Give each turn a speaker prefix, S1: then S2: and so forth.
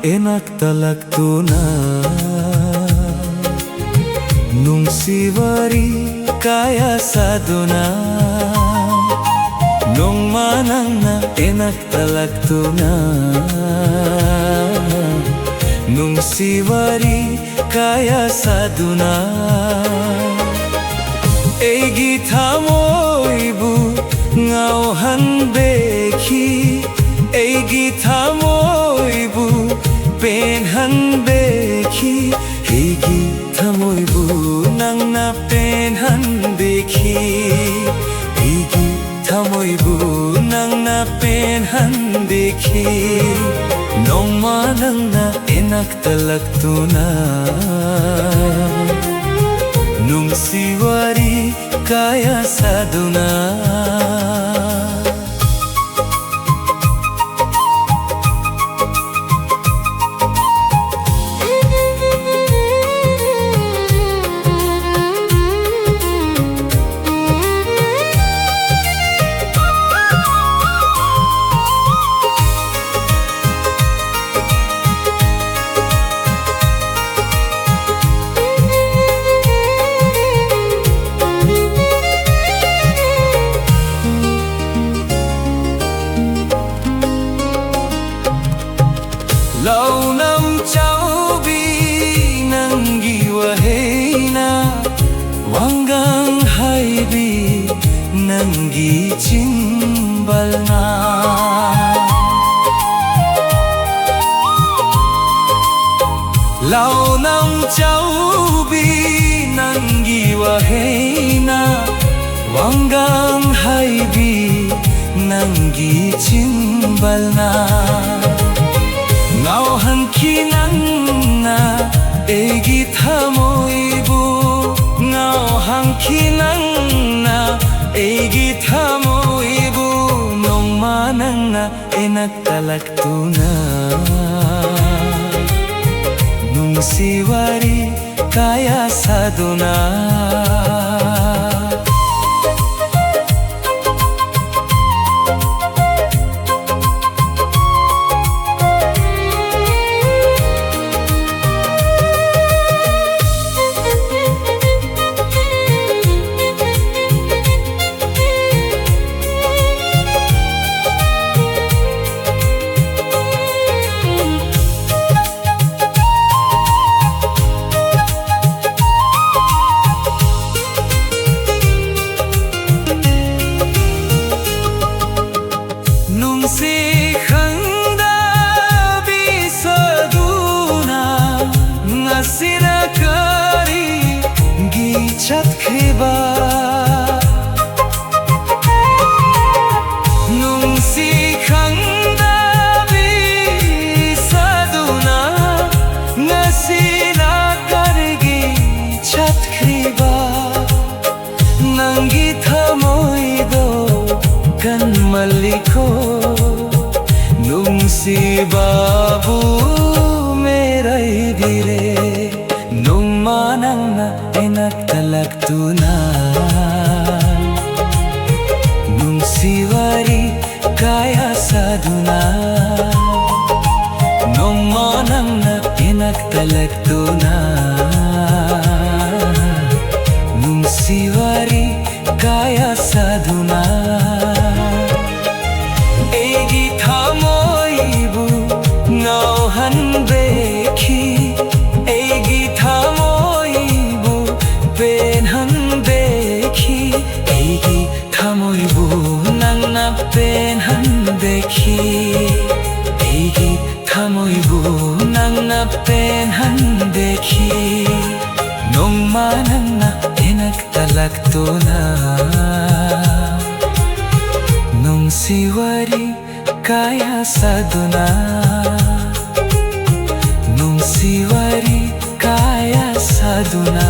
S1: inagtalagtuna Nungsiwari kaya saduna Nung manang na inagtalagtuna Nungsiwari kaya saduna Egi thamoibu ngauhan bekhi Egi thamoibu penhan bekhi Egi thamoibu nangna penhan bekhi Egi thamoibu nangna penhan bekhi Nongma nangna inagtalagtuna Nungsiwari kaya saduna Lâu năm cháu bi nangi wahena Wanggang hai bi nangi cimbalna Lâu năm cháu bi nangi wahena Wanggang hai bi nangi cimbalna Ngauhan kinangna egi thamoibu Ngauhan kinangna egi thamoibu Nongma nangna inagtalagtuna Nungsiwari kaya saduna Nungsi khangda bisaduna ngasira kari gichat khiba Nungsi khangda bisaduna ngasira kari gichat khiba Nangi thamoido kan maliko Nungsi babu merai dire Nungma nangna inagtalagtuna Nungsiwari kaya saduna Nungma nangna inagtalagtuna Nungsiwari kaya saduna Egi thamoibu ngauhan bekhi Egi thamoibu penhan bekhi Egi thamoibu nangna penhan bekhi Egi thamoibu nangna penhan bekhi Nongma nangna inagtalagtuna Nungsiwari kaya saduna Nungsiwari kaya saduna